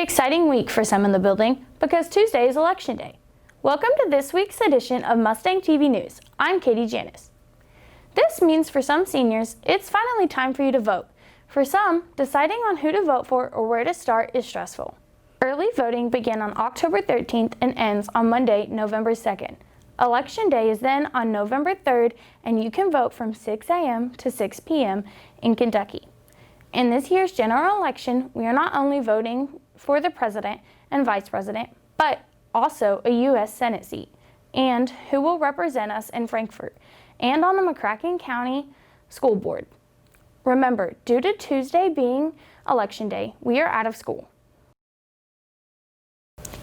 exciting week for some in the building because Tuesday is Election Day. Welcome to this week's edition of Mustang TV News. I'm Katie Janis. This means for some seniors, it's finally time for you to vote. For some, deciding on who to vote for or where to start is stressful. Early voting began on October 13th and ends on Monday, November 2nd. Election Day is then on November 3rd, and you can vote from 6 a.m. to 6 p.m. in Kentucky. In this year's general election, we are not only voting for the president and vice president, but also a U.S. Senate seat, and who will represent us in Frankfort and on the McCracken County School Board. Remember, due to Tuesday being Election Day, we are out of school.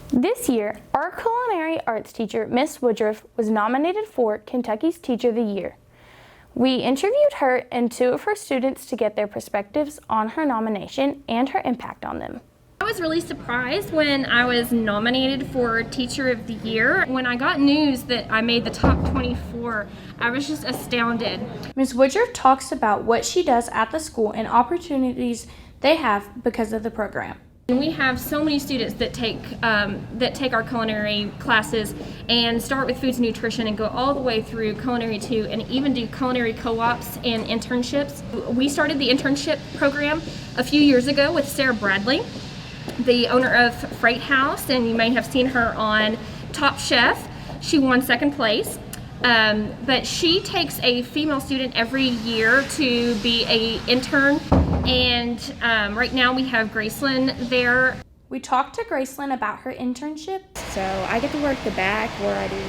This year, our culinary arts teacher, Miss Woodruff, was nominated for Kentucky's Teacher of the Year. We interviewed her and two of her students to get their perspectives on her nomination and her impact on them. I was really surprised when I was nominated for Teacher of the Year. When I got news that I made the top 24, I was just astounded. Ms. Woodruff talks about what she does at the school and opportunities they have because of the program. And we have so many students that take our culinary classes and start with foods and nutrition and go all the way through Culinary 2 and even do culinary co-ops and internships. We started the internship program a few years ago with Sarah Bradley, the owner of Freight House, and you may have seen her on Top Chef. She won second place. But she takes a female student every year to be an intern, and right now we have Gracelyn there. We talked to Gracelyn about her internship. So I get to work the back where I do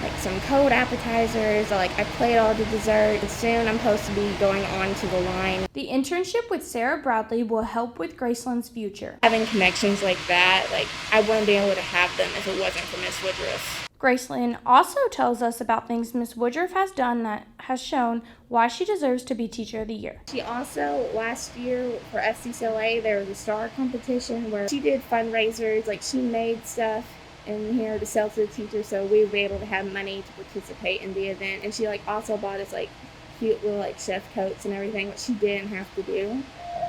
like some cold appetizers, I plate all the dessert, and soon I'm supposed to be going on to the line. The internship with Sarah Bradley will help with Gracelyn's future. Having connections like that, I wouldn't be able to have them if it wasn't for Miss Woodruff. Gracelyn also tells us about things Miss Woodruff has done that has shown why she deserves to be Teacher of the Year. She also, last year for FCCLA, there was a star competition where she did fundraisers, she made stuff in here to sell to the teachers, so we were able to have money to participate in the event. And she also bought us cute little chef coats and everything, which she didn't have to do.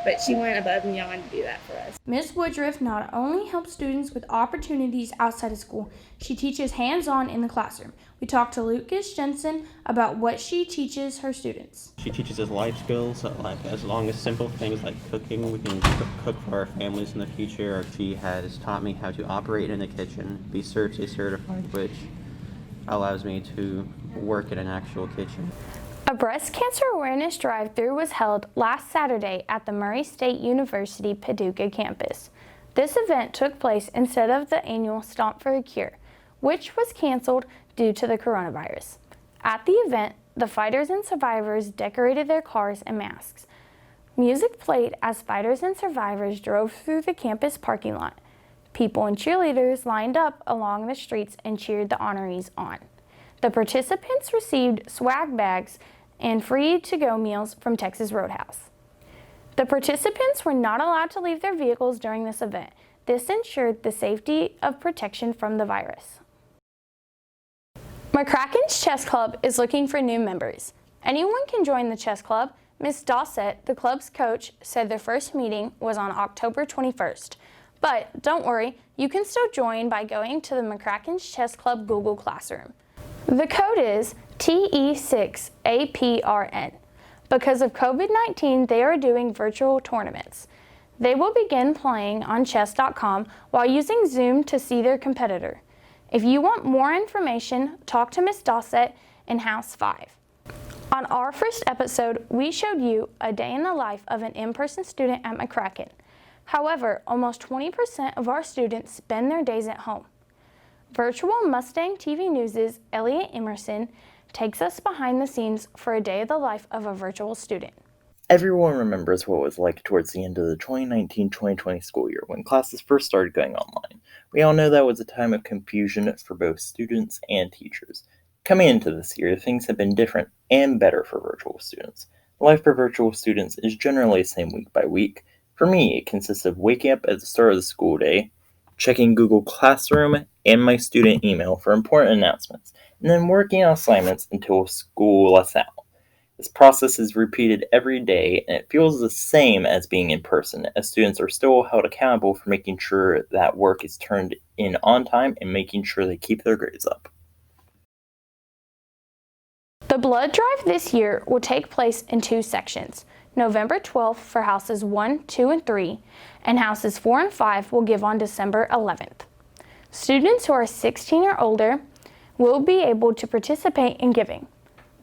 But she went above and beyond to do that for us. Ms. Woodruff not only helps students with opportunities outside of school, she teaches hands-on in the classroom. We talked to Lucas Jensen about what she teaches her students. She teaches us life skills, as long as simple things like cooking. We can cook for our families in the future. She has taught me how to operate in the kitchen, be CERTI certified, which allows me to work in an actual kitchen. A breast cancer awareness drive-through was held last Saturday at the Murray State University Paducah campus. This event took place instead of the annual Stomp for a Cure, which was canceled due to the coronavirus. At the event, the fighters and survivors decorated their cars and masks. Music played as fighters and survivors drove through the campus parking lot. People and cheerleaders lined up along the streets and cheered the honorees on. The participants received swag bags and free to-go meals from Texas Roadhouse. The participants were not allowed to leave their vehicles during this event. This ensured the safety of protection from the virus. McCracken's Chess Club is looking for new members. Anyone can join the chess club. Ms. Dossett, the club's coach, said their first meeting was on October 21st. But don't worry, you can still join by going to the McCracken's Chess Club Google Classroom. The code is TE6APRN. Because of COVID-19, they are doing virtual tournaments. They will begin playing on chess.com while using Zoom to see their competitor. If you want more information, talk to Ms. Dossett in House 5. On our first episode, we showed you a day in the life of an in-person student at McCracken. However, almost 20% of our students spend their days at home. Virtual Mustang TV News' Elliot Emerson takes us behind the scenes for a day of the life of a virtual student. Everyone remembers what it was like towards the end of the 2019-2020 school year when classes first started going online. We all know that was a time of confusion for both students and teachers. Coming into this year, things have been different and better for virtual students. Life for virtual students is generally the same week by week. For me, it consists of waking up at the start of the school day, checking Google Classroom and my student email for important announcements, and then working on assignments until school lets out. This process is repeated every day, and it feels the same as being in person, as students are still held accountable for making sure that work is turned in on time and making sure they keep their grades up. The blood drive this year will take place in 2 sections. November 12th for houses 1, 2, and 3, and houses 4 and 5 will give on December 11th. Students who are 16 or older will be able to participate in giving.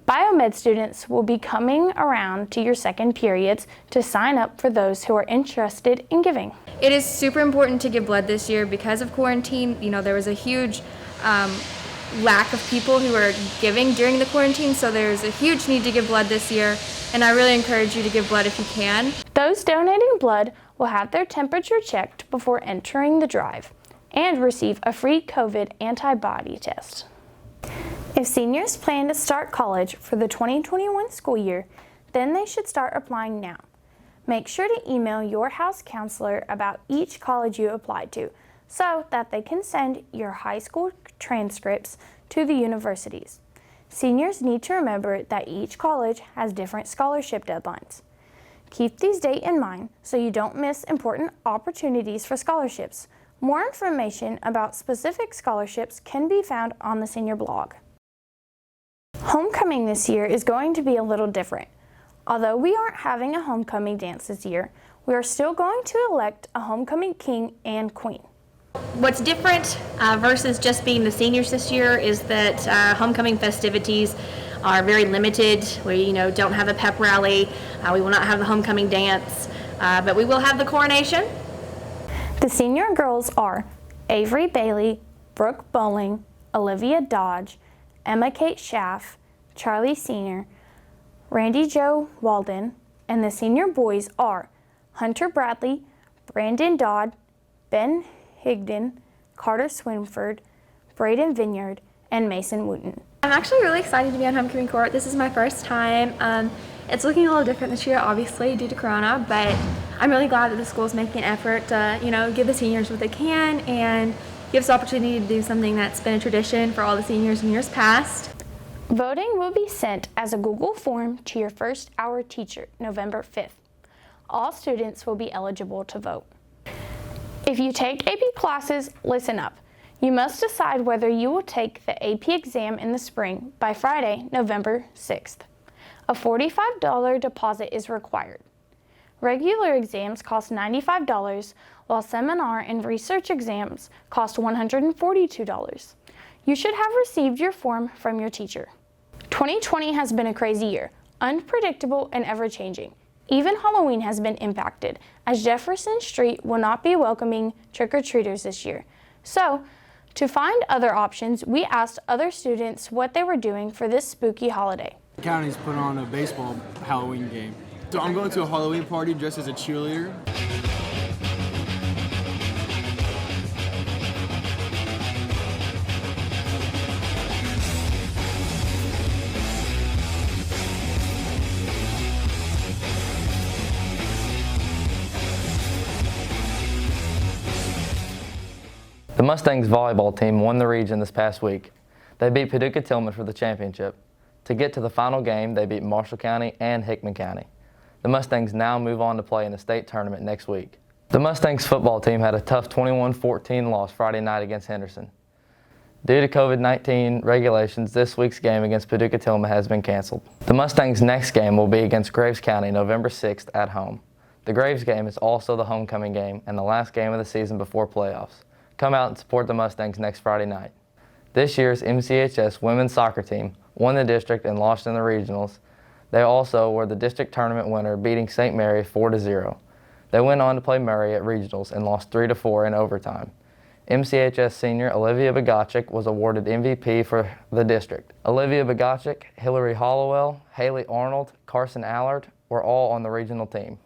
Biomed students will be coming around to your second periods to sign up for those who are interested in giving. It is super important to give blood this year because of quarantine. There was a huge lack of people who were giving during the quarantine, so there's a huge need to give blood this year, and I really encourage you to give blood if you can. Those donating blood will have their temperature checked before entering the drive and receive a free COVID antibody test. If seniors plan to start college for the 2021 school year, then they should start applying now. Make sure to email your house counselor about each college you applied to so that they can send your high school transcripts to the universities. Seniors need to remember that each college has different scholarship deadlines. Keep these dates in mind so you don't miss important opportunities for scholarships. More information about specific scholarships can be found on the senior blog. Homecoming this year is going to be a little different. Although we aren't having a homecoming dance this year, we are still going to elect a homecoming king and queen. What's different versus just being the seniors this year is that homecoming festivities are very limited. We don't have a pep rally. We will not have the homecoming dance, but we will have the coronation. The senior girls are Avery Bailey, Brooke Bowling, Olivia Dodge, Emma Kate Schaff, Charlie Senior, Randy Joe Walden, and the senior boys are Hunter Bradley, Brandon Dodd, Ben Higdon, Carter Swinford, Braden Vineyard, and Mason Wooten. I'm actually really excited to be on homecoming court. This is my first time. It's looking a little different this year, obviously, due to Corona, but I'm really glad that the school is making an effort to, give the seniors what they can and give us the opportunity to do something that's been a tradition for all the seniors in years past. Voting will be sent as a Google form to your first hour teacher November 5th. All students will be eligible to vote. If you take AP classes, listen up. You must decide whether you will take the AP exam in the spring by Friday, November 6th. A $45 deposit is required. Regular exams cost $95, while seminar and research exams cost $142. You should have received your form from your teacher. 2020 has been a crazy year, unpredictable and ever-changing. Even Halloween has been impacted, as Jefferson Street will not be welcoming trick-or-treaters this year. So, to find other options, we asked other students what they were doing for this spooky holiday. The county's put on a baseball Halloween game. So I'm going to a Halloween party dressed as a cheerleader. The Mustangs volleyball team won the region this past week. They beat Paducah-Tillman for the championship. To get to the final game, they beat Marshall County and Hickman County. The Mustangs now move on to play in the state tournament next week. The Mustangs football team had a tough 21-14 loss Friday night against Henderson. Due to COVID-19 regulations, this week's game against Paducah-Tillman has been canceled. The Mustangs' next game will be against Graves County November 6th at home. The Graves game is also the homecoming game and the last game of the season before playoffs. Come out and support the Mustangs next Friday night. This year's MCHS women's soccer team won the district and lost in the regionals. They also were the district tournament winner, beating St. Mary 4-0. They went on to play Murray at regionals and lost 3-4 in overtime. MCHS senior Olivia Bogacek was awarded MVP for the district. Olivia Bogacek, Hillary Hollowell, Haley Arnold, Carson Allard were all on the regional team.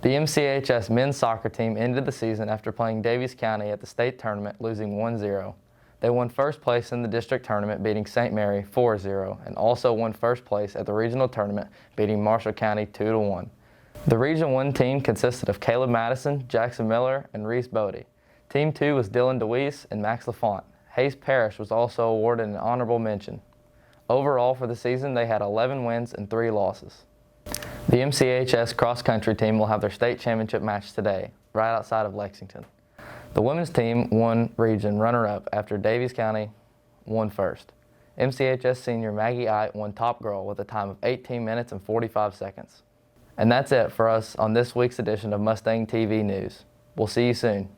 The MCHS men's soccer team ended the season after playing Davies County at the state tournament, losing 1-0. They won first place in the district tournament, beating St. Mary 4-0, and also won first place at the regional tournament, beating Marshall County 2-1. The Region 1 team consisted of Caleb Madison, Jackson Miller, and Reese Bodie. Team 2 was Dylan DeWeese and Max LaFont. Hayes Parrish was also awarded an honorable mention. Overall for the season, they had 11 wins and 3 losses. The MCHS cross country team will have their state championship match today, right outside of Lexington. The women's team won region runner-up after Davies County won first. MCHS senior Maggie Ite won top girl with a time of 18 minutes and 45 seconds. And that's it for us on this week's edition of Mustang TV News. We'll see you soon.